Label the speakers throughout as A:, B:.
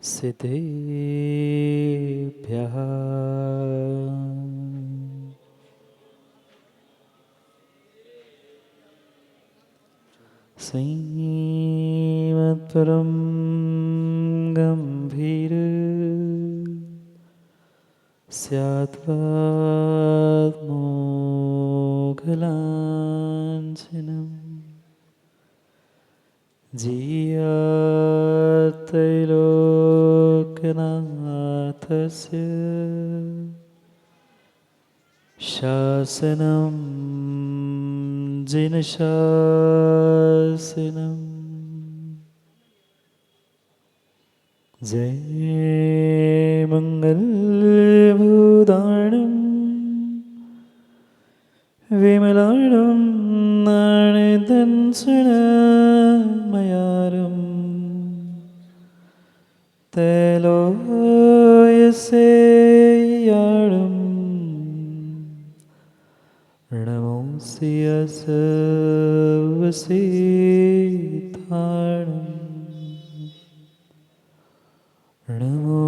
A: सिद्धेभ्यः श्रीमत्परं गम्भीर स्यात्मात्मोघलाञ्छनम् जीयत्रैलोक्यनाथस्य शासनं जिनशासनं जय मङ्गलभूताणं विमलाणं नाणदंसनमयारं तैलोयसेयाळं नमोऽस्यसवसीताणं नमो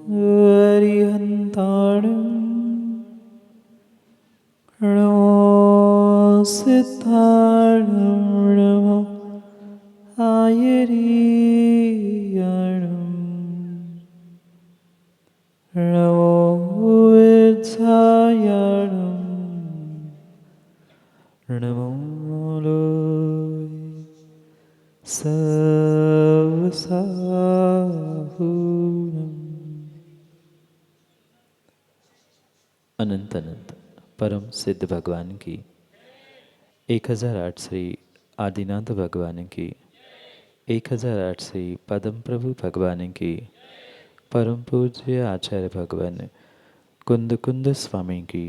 A: हरिहन्ताणं नमो सिद्धाणं नमो आयरीयाणं नमो विद्यायाणं नमो सर्वसाहुणम्। अनंत अनंत परम सिद्ध भगवान की 1008 श्री आदिनाथ भगवान की 1008 श्री पदम प्रभु भगवान की परम पूज्य आचार्य भगवान कुंद कुंद स्वामी की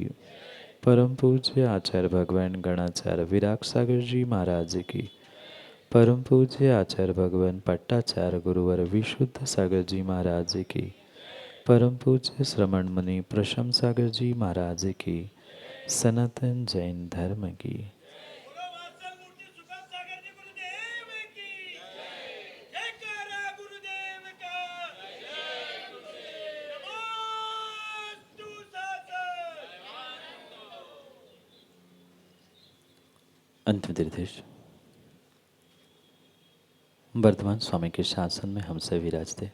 A: परम पूज्य आचार्य भगवान गणाचार्य विराग सागर जी महाराज की परम पूज्य आचार्य भगवान पट्टाचार्य गुरुवर विशुद्ध सागर जी महाराज की परम पूज्य श्रमण मुनि प्रशम सागर जी महाराज की सनातन जैन धर्म की। अंतिम निर्देश वर्तमान स्वामी के शासन में हमसे विराजते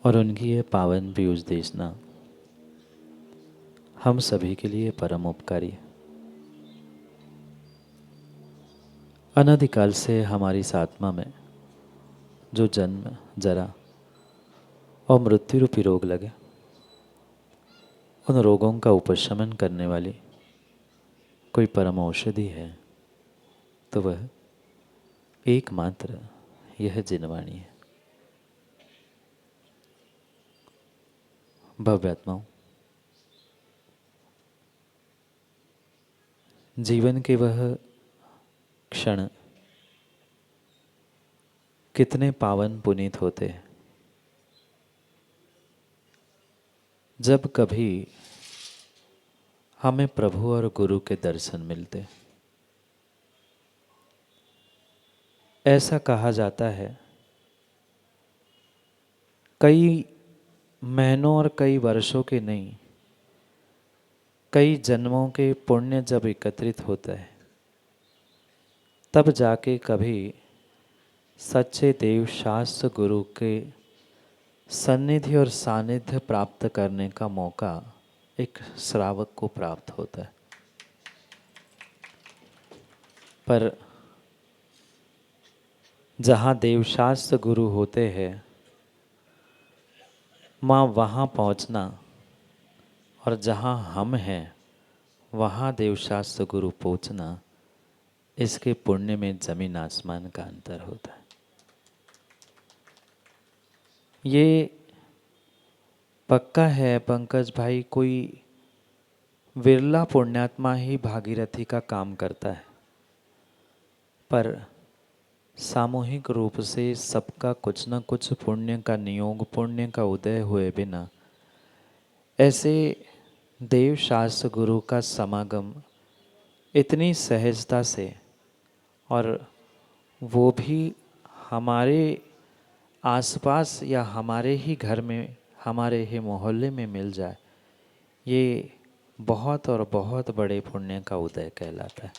A: और उनकी यह पावन पीयूष देशना हम सभी के लिए परम उपकारी है। अनादिकाल से हमारी इस आत्मा में जो जन्म जरा और मृत्यु रूपी रोग लगे, उन रोगों का उपशमन करने वाली कोई परम औषधि है तो वह एकमात्र यह जिनवाणी है। भव्यात्माओं, जीवन के वह क्षण कितने पावन पुनीत होते हैं जब कभी हमें प्रभु और गुरु के दर्शन मिलते। ऐसा कहा जाता है कई महीनों और कई वर्षों के नहीं, कई जन्मों के पुण्य जब एकत्रित होता है तब जाके कभी सच्चे देव शास्त्र गुरु के सन्निधि और सानिध्य प्राप्त करने का मौका एक श्रावक को प्राप्त होता है। पर जहाँ देवशास्त्र गुरु होते हैं माँ वहाँ पहुँचना और जहाँ हम हैं वहाँ देवशास्त्र गुरु पहुँचना, इसके पुण्य में जमीन आसमान का अंतर होता है। ये पक्का है पंकज भाई, कोई विरला पुण्यात्मा ही भागीरथी का काम करता है, पर सामूहिक रूप से सबका कुछ न कुछ पुण्य का नियोग, पुण्य का उदय हुए बिना ऐसे देव शास्त्र गुरु का समागम इतनी सहजता से, और वो भी हमारे आसपास या हमारे ही घर में, हमारे ही मोहल्ले में मिल जाए, ये बहुत और बहुत बड़े पुण्य का उदय कहलाता है।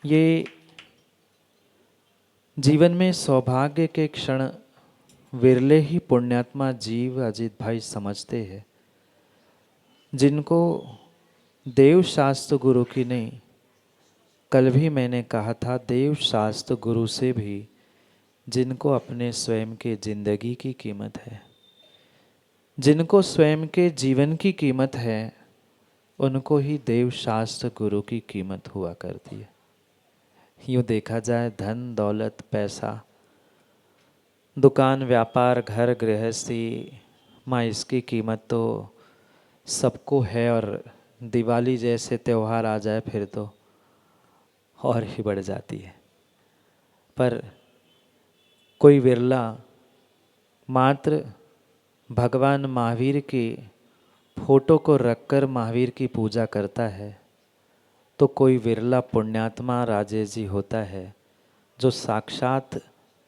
A: ये जीवन में सौभाग्य के क्षण विरले ही पुण्यात्मा जीव अजीत भाई समझते हैं, जिनको देव शास्त्र गुरु की नहीं, कल भी मैंने कहा था देव शास्त्र गुरु से भी जिनको अपने स्वयं के जिंदगी की कीमत है, जिनको स्वयं के जीवन की कीमत है, उनको ही देव शास्त्र गुरु की कीमत हुआ करती है। यूँ देखा जाए धन दौलत पैसा, दुकान व्यापार घर गृहस्थी, माँ इसकी कीमत तो सबको है, और दिवाली जैसे त्यौहार आ जाए फिर तो और ही बढ़ जाती है। पर कोई विरला मात्र भगवान महावीर की फोटो को रखकर महावीर की पूजा करता है, तो कोई विरला पुण्यात्मा राजेश जी होता है जो साक्षात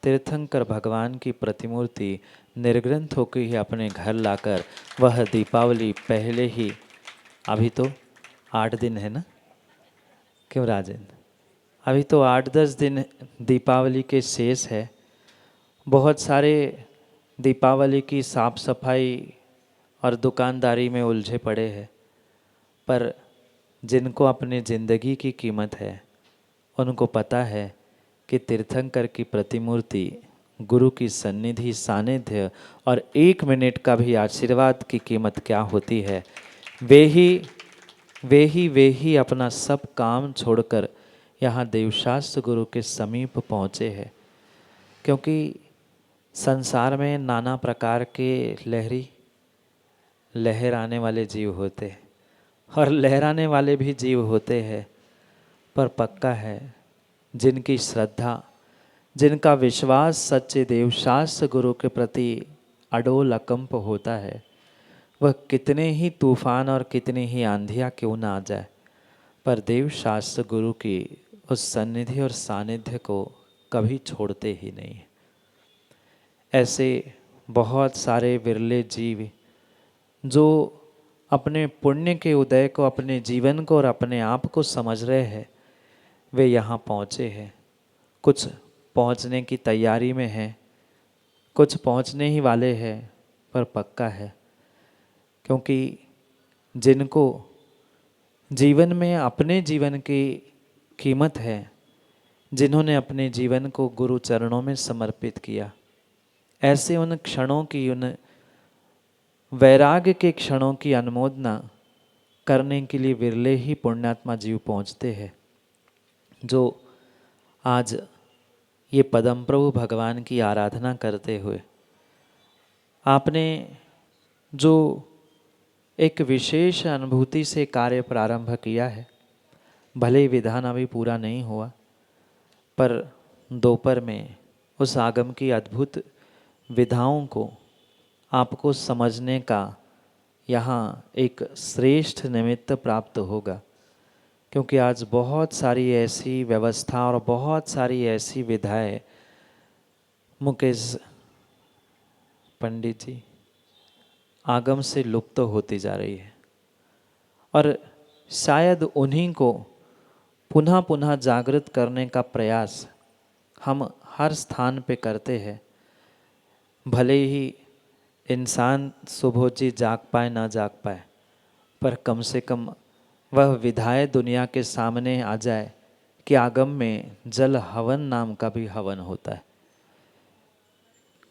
A: तीर्थंकर भगवान की प्रतिमूर्ति निर्ग्रंथ होकर ही अपने घर लाकर वह दीपावली पहले ही, अभी तो 8 दिन है ना, क्यों राजेंद्र, अभी तो 8-10 दिन दीपावली के शेष है। बहुत सारे दीपावली की साफ सफाई और दुकानदारी में उलझे पड़े हैं, पर जिनको अपने ज़िंदगी की कीमत है उनको पता है कि तीर्थंकर की प्रतिमूर्ति, गुरु की सन्निधि सानिध्य और 1 मिनट का भी आशीर्वाद की कीमत क्या होती है। वे ही अपना सब काम छोड़कर यहाँ देवशास्त्र गुरु के समीप पहुँचे हैं, क्योंकि संसार में नाना प्रकार के लहराने वाले जीव होते हैं और लहराने वाले भी जीव होते हैं, पर पक्का है जिनकी श्रद्धा, जिनका विश्वास सच्चे देवशास्त्र गुरु के प्रति अडोल अकंप होता है, वह कितने ही तूफान और कितनी ही आंधियाँ क्यों ना आ जाए, पर देवशास्त्र गुरु की उस सन्निधि और सानिध्य को कभी छोड़ते ही नहीं। ऐसे बहुत सारे विरले जीव जो अपने पुण्य के उदय को, अपने जीवन को और अपने आप को समझ रहे हैं, वे यहाँ पहुँचे हैं। कुछ पहुँचने की तैयारी में हैं, कुछ पहुँचने ही वाले हैं, पर पक्का है क्योंकि जिनको जीवन में अपने जीवन की कीमत है, जिन्होंने अपने जीवन को गुरु चरणों में समर्पित किया, ऐसे उन क्षणों की, उन वैराग्य के क्षणों की अनुमोदना करने के लिए विरले ही पुण्यात्मा जीव पहुँचते हैं, जो आज ये पदम प्रभु भगवान की आराधना करते हुए आपने जो एक विशेष अनुभूति से कार्य प्रारंभ किया है, भले विधान अभी पूरा नहीं हुआ, पर दोपहर में उस आगम की अद्भुत विधाओं को आपको समझने का यहाँ एक श्रेष्ठ निमित्त प्राप्त होगा, क्योंकि आज बहुत सारी ऐसी व्यवस्था और बहुत सारी ऐसी विधाएं मुकेश पंडित जी आगम से लुप्त होती जा रही है, और शायद उन्हीं को पुनः पुनः जागृत करने का प्रयास हम हर स्थान पे करते हैं। भले ही इंसान सुबह जी जाग पाए ना जाग पाए, पर कम से कम वह विधाएं दुनिया के सामने आ जाए कि आगम में जल हवन नाम का भी हवन होता है।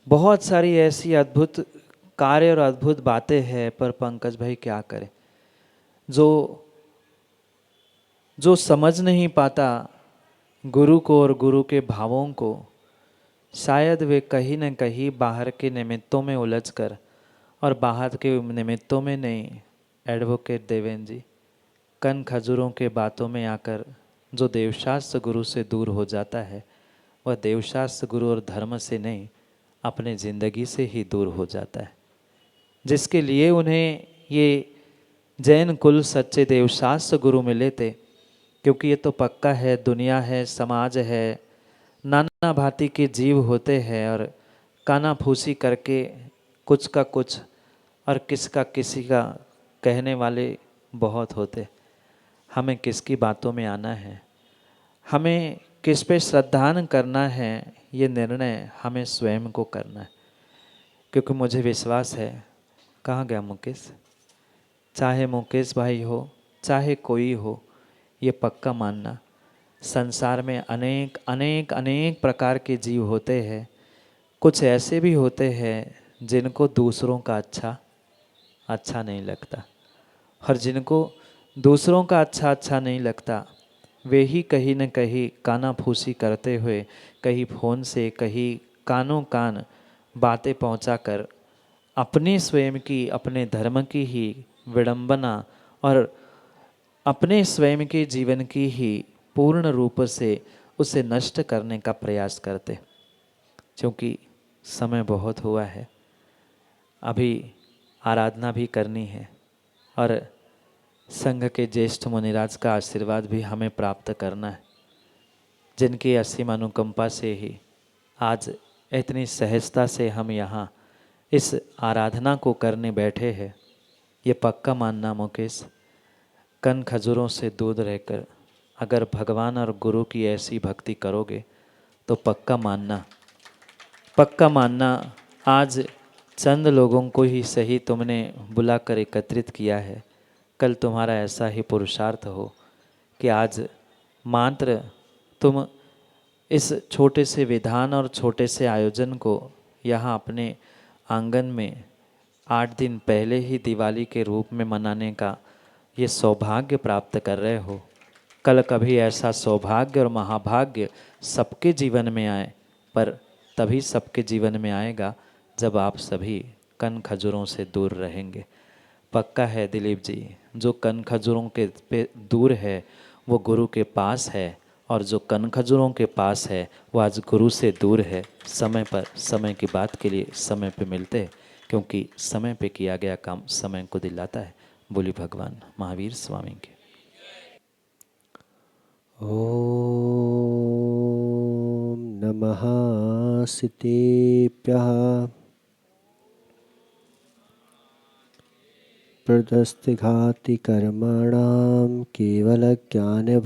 A: बहुत सारी ऐसी अद्भुत कार्य और अद्भुत बातें हैं, पर पंकज भाई क्या करें, जो समझ नहीं पाता गुरु को और गुरु के भावों को, शायद वे कहीं न कहीं बाहर के निमित्तों में उलझकर, और बाहर के निमित्तों में नहीं, एडवोकेट देवेंद्र जी, कन खजूरों के बातों में आकर जो देवशास्त्र गुरु से दूर हो जाता है, वह देवशास्त्र गुरु और धर्म से नहीं, अपने ज़िंदगी से ही दूर हो जाता है, जिसके लिए उन्हें ये जैन कुल सच्चे देवशास्त्र गुरु मिले थे। क्योंकि ये तो पक्का है, दुनिया है, समाज है, नाना भांति के जीव होते हैं और काना फूसी करके कुछ का कुछ और किसका किसी का कहने वाले बहुत होते। हमें किसकी बातों में आना है, हमें किस पे श्रद्धान करना है, ये निर्णय हमें स्वयं को करना है। क्योंकि मुझे विश्वास है, कहाँ गया मुकेश, चाहे मुकेश भाई हो चाहे कोई हो, ये पक्का मानना संसार में अनेक अनेक अनेक प्रकार के जीव होते हैं। कुछ ऐसे भी होते हैं जिनको दूसरों का अच्छा नहीं लगता, और जिनको दूसरों का अच्छा नहीं लगता वे ही कहीं न कहीं काना फूसी करते हुए, कहीं फ़ोन से कहीं कानों कान बातें पहुंचाकर अपने स्वयं की, अपने धर्म की ही विडंबना और अपने स्वयं के जीवन की ही पूर्ण रूप से उसे नष्ट करने का प्रयास करते। क्योंकि समय बहुत हुआ है, अभी आराधना भी करनी है और संघ के ज्येष्ठ मुनिराज का आशीर्वाद भी हमें प्राप्त करना है, जिनकी असीम अनुकंपा से ही आज इतनी सहजता से हम यहाँ इस आराधना को करने बैठे हैं। ये पक्का मानना मुकेश, कन खजूरों से दूर रहकर अगर भगवान और गुरु की ऐसी भक्ति करोगे तो पक्का मानना आज चंद लोगों को ही सही तुमने बुलाकर एकत्रित किया है, कल तुम्हारा ऐसा ही पुरुषार्थ हो कि आज मात्र तुम इस छोटे से विधान और छोटे से आयोजन को यहाँ अपने आंगन में 8 दिन पहले ही दिवाली के रूप में मनाने का ये सौभाग्य प्राप्त कर रहे हो। कल कभी ऐसा सौभाग्य और महाभाग्य सबके जीवन में आए, पर तभी सबके जीवन में आएगा जब आप सभी कन खजूरों से दूर रहेंगे। पक्का है दिलीप जी, जो कन खजूरों के पे दूर है वो गुरु के पास है, और जो कन खजूरों के पास है वो आज गुरु से दूर है। समय पर समय की बात के लिए समय पे मिलते हैं, क्योंकि समय पे किया गया काम समय को दिलाता है। बोली भगवान महावीर स्वामी के।
B: ओम नमः सितेभ्यः प्रदस्तिघाति कर्मणां केवलज्ञानभास्करां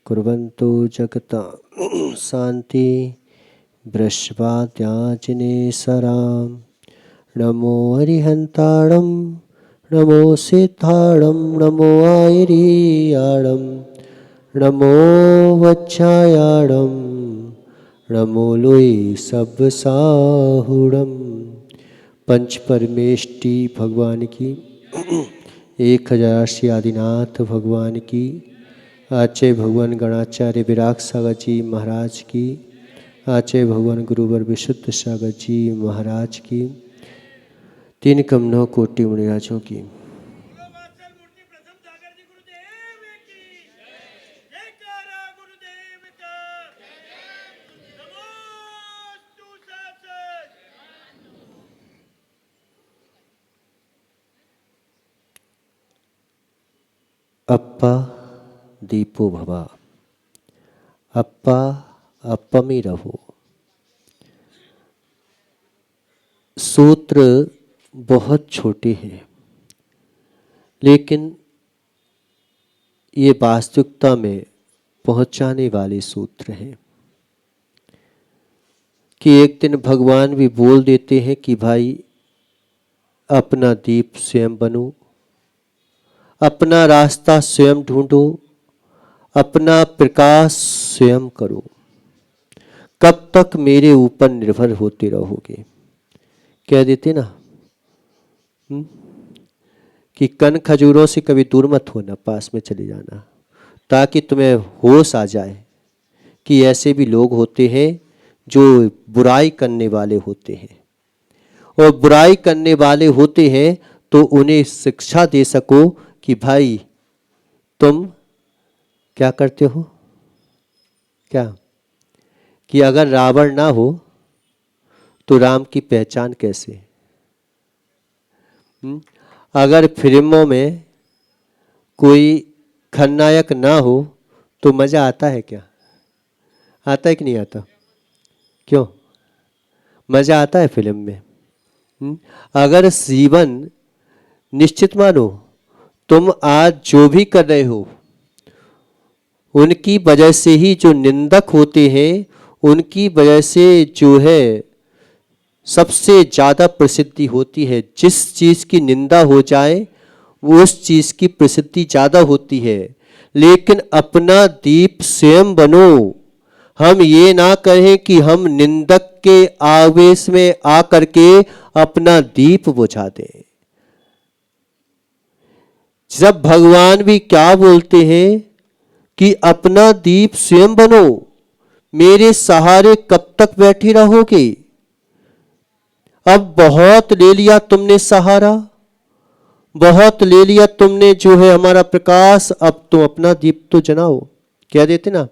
B: कुर्वन्तु जगतां शान्ति वृषभाद्याजिनेशरां। नमो अरिहन्ताणं नमो सिद्धाणं नमो आयर्याणं नमो वच्छायाणं नमो लोई सब साहुणम। पंच परमेष्टि भगवान की 1000 आदिनाथ भगवान की, आचार्य भगवान गणाचार्य विराग सागर जी महाराज की, आचार्य भगवान गुरुवर विशुद्ध सागर जी महाराज की, 3 कमनों कोटि मुनिराजों की। अप्पा दीपो भवा, अप्पा अप्पमी रहो। सूत्र बहुत छोटे हैं, लेकिन ये वास्तविकता में पहुंचाने वाले सूत्र हैं कि एक दिन भगवान भी बोल देते हैं कि भाई अपना दीप स्वयं बनो, अपना रास्ता स्वयं ढूंढो, अपना प्रकाश स्वयं करो। कब तक मेरे ऊपर निर्भर होते रहोगे? कह देते ना कि कन खजूरों से कभी दूर मत होना, पास में चले जाना, ताकि तुम्हें होश आ जाए कि ऐसे भी लोग होते हैं जो बुराई करने वाले होते हैं, और बुराई करने वाले होते हैं तो उन्हें शिक्षा दे सको कि भाई तुम क्या करते हो। क्या कि अगर रावण ना हो तो राम की पहचान कैसे? अगर फिल्मों में कोई खलनायक ना हो तो मजा आता है क्या? आता है कि नहीं आता? क्यों? मजा आता है फिल्म में। अगर जीवन निश्चित मानो, तुम आज जो भी कर रहे हो उनकी वजह से ही जो निंदक होते हैं, उनकी वजह से जो है सबसे ज़्यादा प्रसिद्धि होती है। जिस चीज़ की निंदा हो जाए वो उस चीज़ की प्रसिद्धि ज़्यादा होती है। लेकिन अपना दीप स्वयं बनो। हम ये ना कहें कि हम निंदक के आवेश में आकर के अपना दीप बुझा दें। जब भगवान भी क्या बोलते हैं कि अपना दीप स्वयं बनो, मेरे सहारे कब तक बैठे रहोगे? अब बहुत ले लिया तुमने सहारा, बहुत ले लिया तुमने जो है हमारा प्रकाश, अब तुम अपना दीप तो जलाओ। कह देते ना,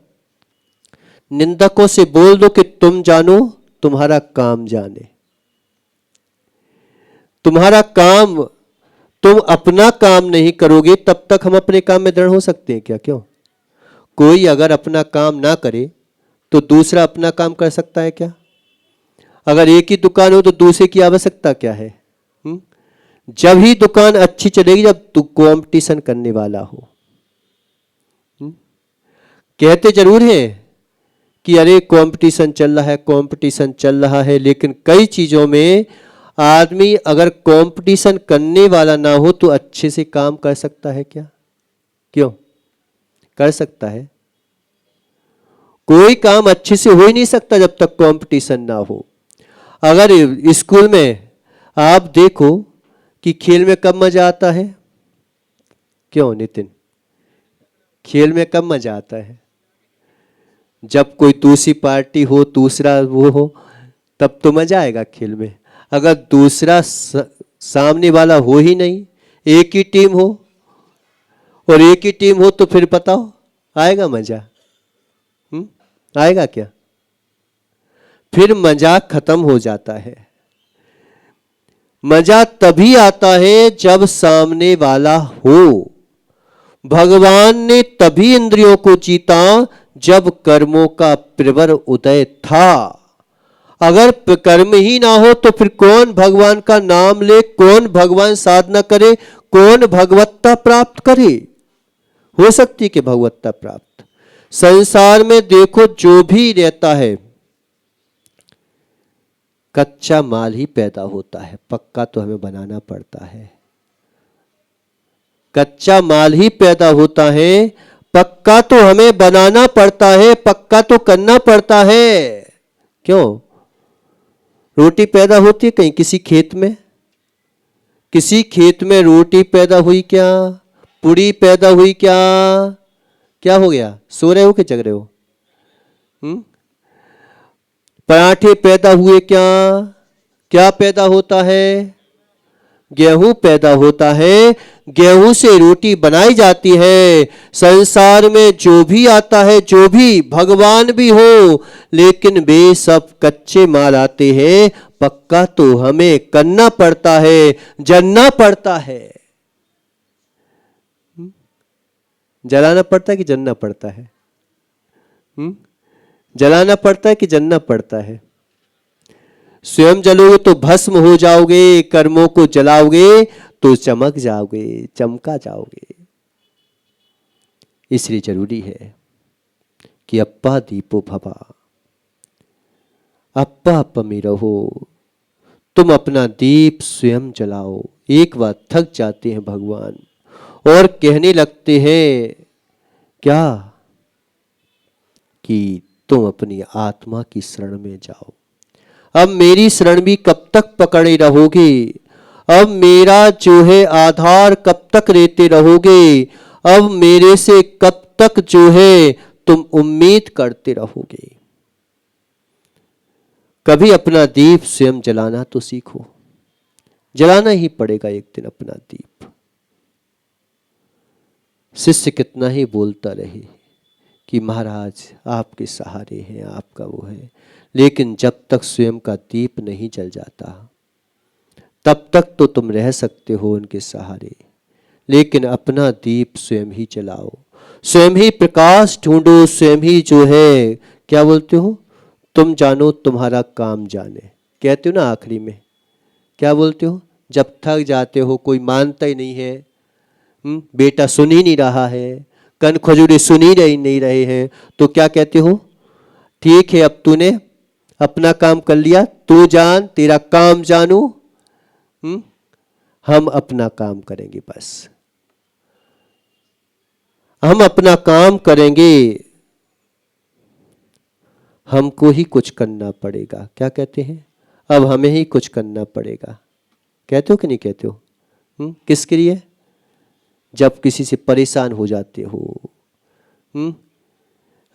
B: निंदकों से बोल दो कि तुम जानो तुम्हारा काम जाने। तुम्हारा काम, तुम अपना काम नहीं करोगे तब तक हम अपने काम में दृढ़ हो सकते हैं क्या? क्यों? कोई अगर अपना काम ना करे तो दूसरा अपना काम कर सकता है क्या? अगर एक ही दुकान हो तो दूसरे की आवश्यकता क्या है? जब ही दुकान अच्छी चलेगी जब तू कंपटीशन करने वाला हो। कहते जरूर है कि अरे कंपटीशन चल रहा है, कंपटीशन चल रहा है, लेकिन कई चीजों में आदमी अगर कंपटीशन करने वाला ना हो तो अच्छे से काम कर सकता है क्या? क्यों? कर सकता है। कोई काम अच्छे से हो ही नहीं सकता जब तक कंपटीशन ना हो। अगर स्कूल में आप देखो कि खेल में कब मजा आता है? क्यों नितिन? खेल में कब मजा आता है? जब कोई दूसरी पार्टी हो, दूसरा वो हो, तब तो मजा आएगा खेल में। अगर दूसरा सामने वाला हो ही नहीं, एक ही टीम हो और एक ही टीम हो तो फिर बताओ आएगा मजा? आएगा क्या? फिर मजा खत्म हो जाता है। मजा तभी आता है जब सामने वाला हो। भगवान ने तभी इंद्रियों को जीता जब कर्मों का प्रवर उदय था। अगर कर्म ही ना हो तो फिर कौन भगवान का नाम ले, कौन भगवान साधना करे, कौन भगवत्ता प्राप्त करे? हो सकती कि भगवत्ता प्राप्त? संसार में देखो जो भी रहता है कच्चा माल ही पैदा होता है, पक्का तो हमें बनाना पड़ता है। कच्चा माल ही पैदा होता है, पक्का तो हमें बनाना पड़ता है, पक्का तो करना पड़ता है। क्यों? रोटी पैदा होती है कहीं किसी खेत में? किसी खेत में रोटी पैदा हुई क्या? पूड़ी पैदा हुई क्या? क्या हो गया? सो रहे हो कि जग रहे हो? पराठे पैदा हुए क्या? क्या पैदा होता है? गेहूं पैदा होता है, गेहूं से रोटी बनाई जाती है। संसार में जो भी आता है, जो भी भगवान भी हो, लेकिन वे सब कच्चे माल आते हैं, पक्का तो हमें करना पड़ता है, जलना पड़ता है। जलाना पड़ता है कि जलना पड़ता है? जलाना पड़ता है कि जलना पड़ता है? स्वयं जलोगे तो भस्म हो जाओगे, कर्मों को जलाओगे तो चमक जाओगे, चमका जाओगे। इसलिए जरूरी है कि अप्पा दीपो भवा, अप्पा अप्पा में रहो। तुम अपना दीप स्वयं जलाओ। एक बार थक जाते हैं भगवान और कहने लगते हैं क्या कि तुम अपनी आत्मा की शरण में जाओ। अब मेरी शरण भी कब तक पकड़े रहोगे? अब मेरा जो है आधार कब तक लेते रहोगे? अब मेरे से कब तक जो है तुम उम्मीद करते रहोगे? कभी अपना दीप स्वयं जलाना तो सीखो। जलाना ही पड़ेगा एक दिन अपना दीप। शिष्य कितना ही बोलता रहे कि महाराज आपके सहारे हैं, आपका वो है, लेकिन जब तक स्वयं का दीप नहीं जल जाता तब तक तो तुम रह सकते हो उनके सहारे, लेकिन अपना दीप स्वयं ही जलाओ, स्वयं ही प्रकाश ढूंढो, स्वयं ही जो है क्या बोलते हो? तुम जानो तुम्हारा काम जाने, कहते हो ना आखिरी में। क्या बोलते हो? जब थक जाते हो, कोई मानता ही नहीं है, बेटा सुन ही नहीं रहा है, कन खजूरे सुन ही नहीं रहे हैं, तो क्या कहते हो? ठीक है, अब तूने अपना काम कर लिया, तू जान, तेरा काम जानू, हम अपना काम करेंगे, बस हम अपना काम करेंगे, हमको ही कुछ करना पड़ेगा। क्या कहते हैं? अब हमें ही कुछ करना पड़ेगा। कहते हो कि नहीं कहते हो? किसके लिए? जब किसी से परेशान हो जाते हो,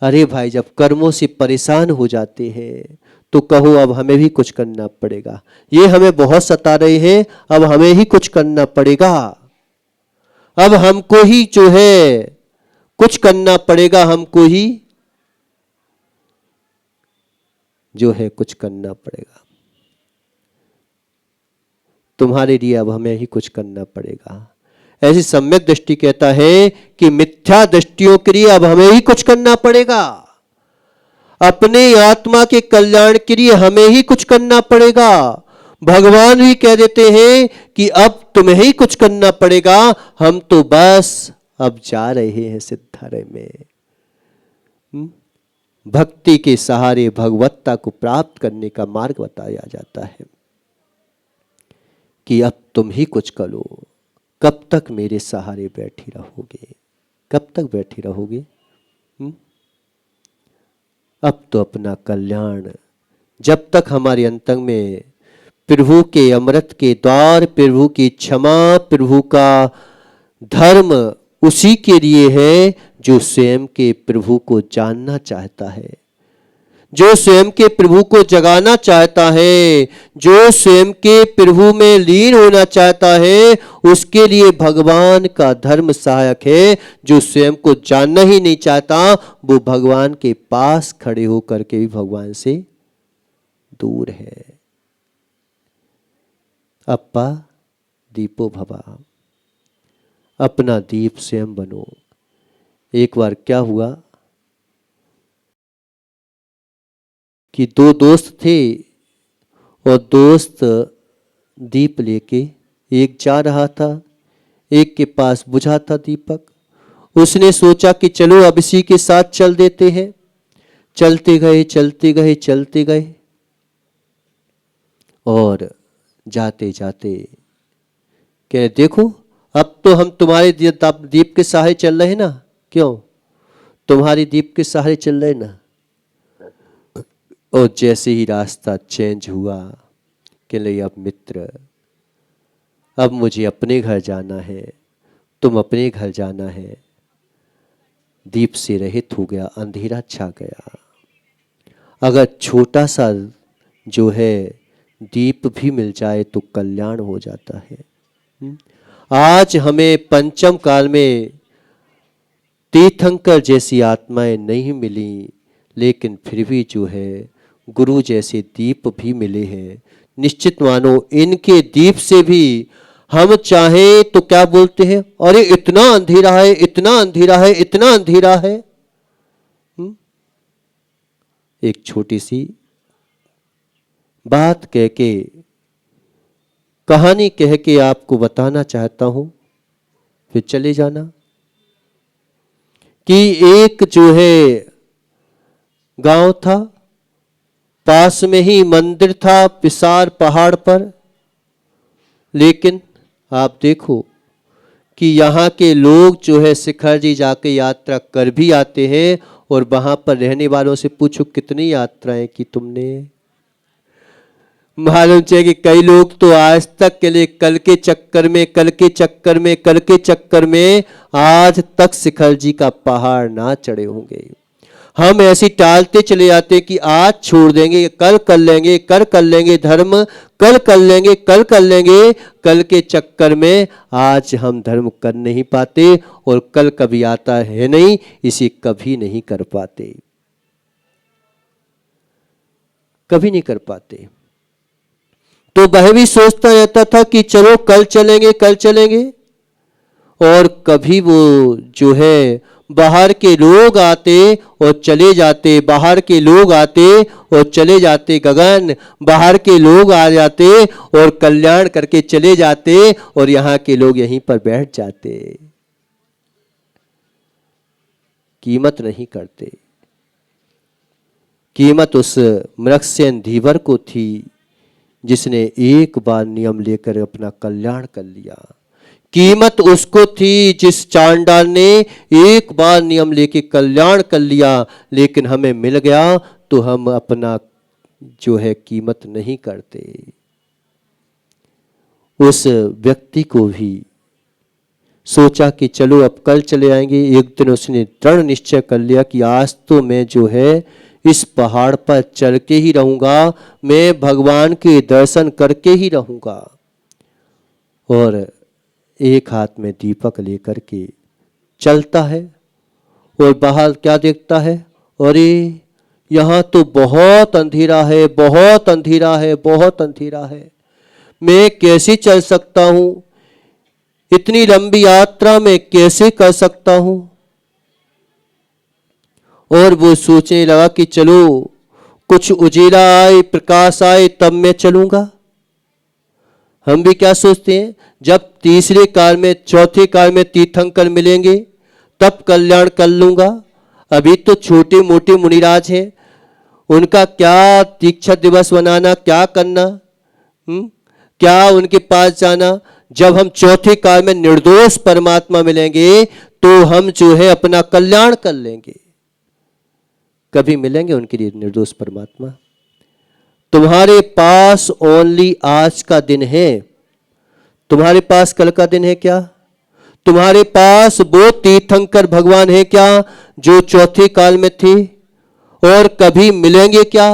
B: अरे भाई, जब कर्मों से परेशान हो जाते हैं तो कहो अब हमें भी कुछ करना पड़ेगा, ये हमें बहुत सता रहे हैं, अब हमें ही कुछ करना पड़ेगा, अब हमको ही जो है कुछ करना पड़ेगा, हमको ही जो है कुछ करना पड़ेगा, तुम्हारे लिए अब हमें ही कुछ करना पड़ेगा। ऐसी सम्यक दृष्टि कहता है कि मिथ्या दृष्टियों के लिए अब हमें ही कुछ करना पड़ेगा, अपने आत्मा के कल्याण के लिए हमें ही कुछ करना पड़ेगा। भगवान भी कह देते हैं कि अब तुम्हें ही कुछ करना पड़ेगा, हम तो बस अब जा रहे हैं सिद्धारय में। भक्ति के सहारे भगवत्ता को प्राप्त करने का मार्ग बताया जाता है कि अब तुम ही कुछ करो। कब तक मेरे सहारे बैठी रहोगे? कब तक बैठी रहोगे? अब तो अपना कल्याण, जब तक हमारे अंतंग में प्रभु के अमृत के द्वार, प्रभु की क्षमा, प्रभु का धर्म उसी के लिए है जो स्वयं के प्रभु को जानना चाहता है, जो स्वयं के प्रभु को जगाना चाहता है, जो स्वयं के प्रभु में लीन होना चाहता है, उसके लिए भगवान का धर्म सहायक है। जो स्वयं को जानना ही नहीं चाहता, वो भगवान के पास खड़े होकर के भी भगवान से दूर है। अप्पा दीपो भवा, अपना दीप स्वयं बनो। एक बार क्या हुआ कि दो दोस्त थे और दोस्त दीप लेके, एक जा रहा था, एक के पास बुझा था दीपक। उसने सोचा कि चलो अब इसी के साथ चल देते हैं। चलते गए चलते गए चलते गए और जाते जाते कह देखो अब तो हम तुम्हारे दीप के सहारे चल रहे ना। क्यों? तुम्हारी दीप के सहारे चल रहे ना। और जैसे ही रास्ता चेंज हुआ कि ले अब मित्र, अब मुझे अपने घर जाना है, तुम अपने घर जाना है। दीप से रहित हो गया, अंधेरा छा गया। अगर छोटा सा जो है दीप भी मिल जाए तो कल्याण हो जाता है। आज हमें पंचम काल में तीर्थंकर जैसी आत्माएं नहीं मिली, लेकिन फिर भी जो है गुरु जैसे दीप भी मिले हैं। निश्चित मानो इनके दीप से भी हम चाहें तो क्या बोलते हैं, अरे इतना अंधेरा है, इतना अंधेरा है, इतना अंधेरा है। एक छोटी सी बात कह के, कहानी कह के आपको बताना चाहता हूं, फिर चले जाना। कि एक जो है गांव था, पास में ही मंदिर था पिसार पहाड़ पर। लेकिन आप देखो कि यहाँ के लोग जो है शिखर जी जाके यात्रा कर भी आते हैं, और वहां पर रहने वालों से पूछो कितनी यात्राएं की तुमने। मालूम चाहिए कि कई लोग तो आज तक के लिए कल के चक्कर में, कल के चक्कर में, कल के चक्कर में आज तक शिखर जी का पहाड़ ना चढ़े होंगे। हम ऐसे टालते चले जाते कि आज छोड़ देंगे, कल कर लेंगे, कल कर लेंगे धर्म, कल कर लेंगे, कल कर लेंगे। कल के चक्कर में आज हम धर्म कर नहीं पाते, और कल कभी आता है नहीं, इसे कभी नहीं कर पाते, कभी नहीं कर पाते। तो वह भी सोचता रहता था कि चलो कल चलेंगे, कल चलेंगे, और कभी वो जो है बाहर के लोग आते और चले जाते, बाहर के लोग आते और चले जाते। गगन, बाहर के लोग आ जाते और कल्याण करके चले जाते और यहाँ के लोग यहीं पर बैठ जाते, कीमत नहीं करते। कीमत उस मृगसेन धीवर को थी जिसने एक बार नियम लेकर अपना कल्याण कर लिया। कीमत उसको थी जिस चांडाल ने एक बार नियम लेके कल्याण कर लिया, लेकिन हमें मिल गया तो हम अपना जो है कीमत नहीं करते। उस व्यक्ति को भी सोचा कि चलो अब कल चले आएंगे। एक दिन उसने दृढ़ निश्चय कर लिया कि आज तो मैं जो है इस पहाड़ पर चल के ही रहूंगा, मैं भगवान के दर्शन करके ही रहूंगा। और एक हाथ में दीपक लेकर के चलता है और बाहर क्या देखता है, अरे यहाँ तो बहुत अंधेरा है, बहुत अंधेरा है, बहुत अंधेरा है, मैं कैसे चल सकता हूँ, इतनी लंबी यात्रा में कैसे कर सकता हूँ। और वो सोचने लगा कि चलो कुछ उजेला आए, प्रकाश आए, तब मैं चलूंगा। हम भी क्या सोचते हैं, जब तीसरे काल में, चौथे काल में तीर्थंकर मिलेंगे तब कल्याण कर लूंगा। अभी तो छोटे मोटे मुनिराज हैं, उनका क्या दीक्षा दिवस मनाना, क्या करना, क्या उनके पास जाना। जब हम चौथे काल में निर्दोष परमात्मा मिलेंगे तो हम जो है अपना कल्याण कर लेंगे। कभी मिलेंगे उनके लिए निर्दोष परमात्मा। तुम्हारे पास ओनली आज का दिन है, तुम्हारे पास कल का दिन है क्या? तुम्हारे पास वो तीर्थंकर भगवान है क्या जो चौथे काल में थे? और कभी मिलेंगे क्या?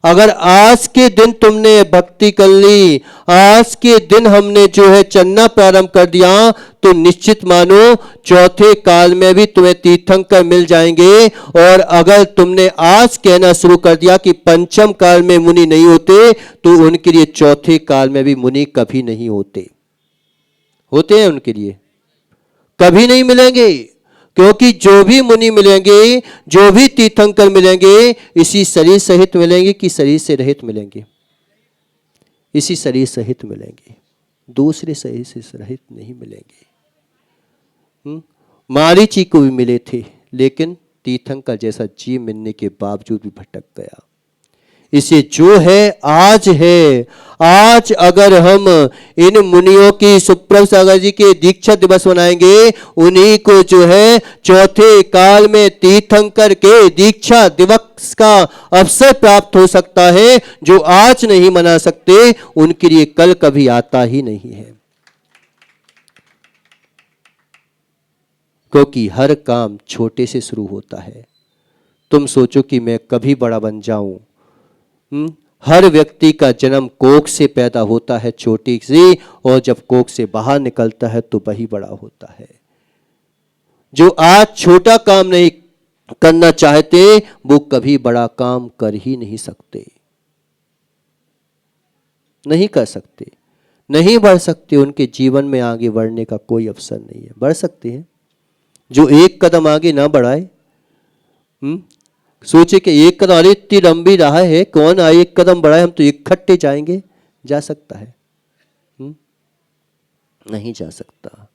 B: अगर आज के दिन तुमने भक्ति कर ली, आज के दिन हमने जो है चलना प्रारंभ कर दिया, तो निश्चित मानो चौथे काल में भी तुम्हें तीर्थंकर मिल जाएंगे। और अगर तुमने आज कहना शुरू कर दिया कि पंचम काल में मुनि नहीं होते, तो उनके लिए चौथे काल में भी मुनि कभी नहीं होते। होते हैं उनके लिए? कभी नहीं मिलेंगे, क्योंकि जो भी मुनि मिलेंगे, जो भी तीर्थंकर मिलेंगे, इसी शरीर सहित मिलेंगे कि शरीर से रहित मिलेंगे? इसी शरीर सहित मिलेंगे, दूसरे शरीर से रहित नहीं मिलेंगे। मारीची को भी मिले थे, लेकिन तीर्थंकर जैसा जीव मिलने के बावजूद भी भटक गया। इसे जो है आज अगर हम इन मुनियों की, सुप्रभ सागर जी के दीक्षा दिवस मनाएंगे, उन्हीं को जो है चौथे काल में तीर्थंकर के दीक्षा दिवस का अवसर प्राप्त हो सकता है। जो आज नहीं मना सकते, उनके लिए कल कभी आता ही नहीं है। क्योंकि हर काम छोटे से शुरू होता है। तुम सोचो कि मैं कभी बड़ा बन जाऊं। हर व्यक्ति का जन्म कोख से पैदा होता है, छोटी सी, और जब कोख से बाहर निकलता है तो वही बड़ा होता है। जो आज छोटा काम नहीं करना चाहते, वो कभी बड़ा काम कर ही नहीं सकते, नहीं कर सकते, नहीं बढ़ सकते। उनके जीवन में आगे बढ़ने का कोई अवसर नहीं है। बढ़ सकते हैं, जो एक कदम आगे ना बढ़ाए, सोचे कि एक कदम, अरे इतनी लंबी राह है, कौन आए एक कदम बढ़ाए, हम तो इकट्ठे जाएंगे। जा सकता है? नहीं जा सकता।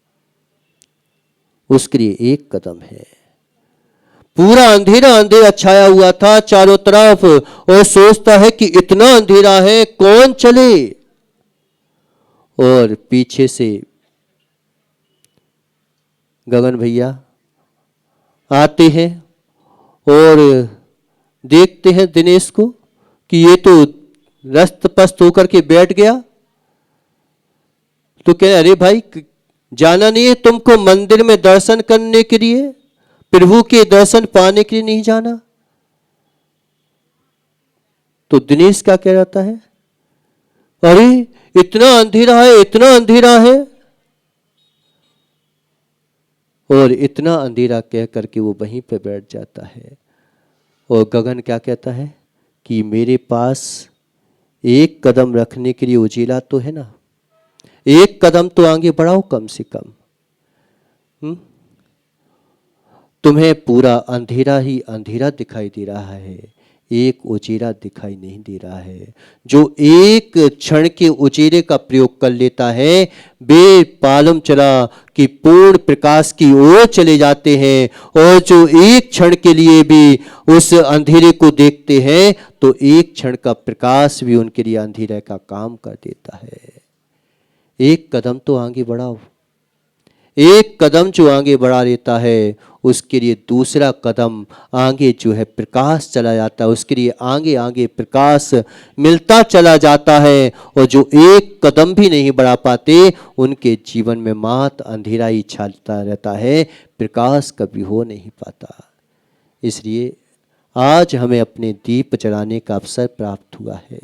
B: उसके लिए एक कदम है। पूरा अंधेरा अंधेरा छाया हुआ था चारों तरफ, और सोचता है कि इतना अंधेरा है, कौन चले। और पीछे से गगन भैया आते हैं और देखते हैं दिनेश को कि ये तो रस्त पस्त होकर के बैठ गया। तो कह रहे, अरे भाई जाना नहीं है तुमको मंदिर में दर्शन करने के लिए, प्रभु के दर्शन पाने के लिए नहीं जाना? तो दिनेश क्या कह रहता है, अरे इतना अंधेरा है, इतना अंधेरा है। और इतना अंधेरा कह करके वो वहीं पे बैठ जाता है। और गगन क्या कहता है कि मेरे पास एक कदम रखने के लिए उजीला तो है ना, एक कदम तो आगे बढ़ाओ कम से कम। तुम्हें पूरा अंधेरा ही अंधेरा दिखाई दे रहा है, एक उजेरा दिखाई नहीं दे रहा है। जो एक क्षण के उजेरे का प्रयोग कर लेता है वे मालूम चला कि पूर्ण प्रकाश की ओर चले जाते हैं, और जो एक क्षण के लिए भी उस अंधेरे को देखते हैं तो एक क्षण का प्रकाश भी उनके लिए अंधेरे का काम कर देता है। एक कदम तो आगे बढ़ाओ। एक कदम जो आगे बढ़ा लेता है उसके लिए दूसरा कदम आगे जो है प्रकाश चला जाता है, उसके लिए आगे आगे प्रकाश मिलता चला जाता है। और जो एक कदम भी नहीं बढ़ा पाते उनके जीवन में मात्र अंधेरा ही छाता रहता है, प्रकाश कभी हो नहीं पाता। इसलिए आज हमें अपने दीप जलाने का अवसर प्राप्त हुआ है।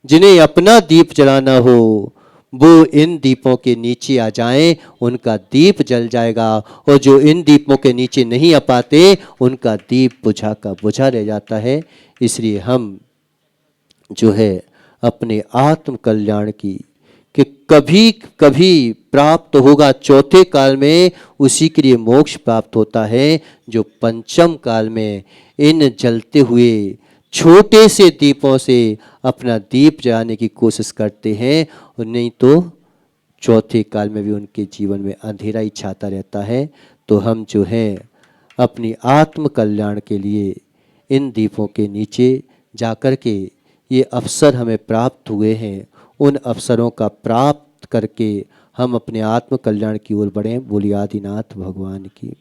B: जिन्हें अपना दीप जलाना हो वो इन दीपों के नीचे आ जाएं, उनका दीप जल जाएगा। और जो इन दीपों के नीचे नहीं आ पाते उनका दीप बुझा का बुझा रह जाता है। इसलिए हम जो है अपने आत्म कल्याण की कि कभी कभी प्राप्त होगा चौथे काल में, उसी के लिए मोक्ष प्राप्त होता है जो पंचम काल में इन जलते हुए छोटे से दीपों से अपना दीप जलाने की कोशिश करते हैं। और नहीं तो चौथे काल में भी उनके जीवन में अंधेरा ही छाता रहता है। तो हम जो है अपनी आत्म कल्याण के लिए इन दीपों के नीचे जाकर के ये अवसर हमें प्राप्त हुए हैं, उन अवसरों का प्राप्त करके हम अपने आत्म कल्याण की ओर बढ़ें। बोलिए आदिनाथ भगवान की।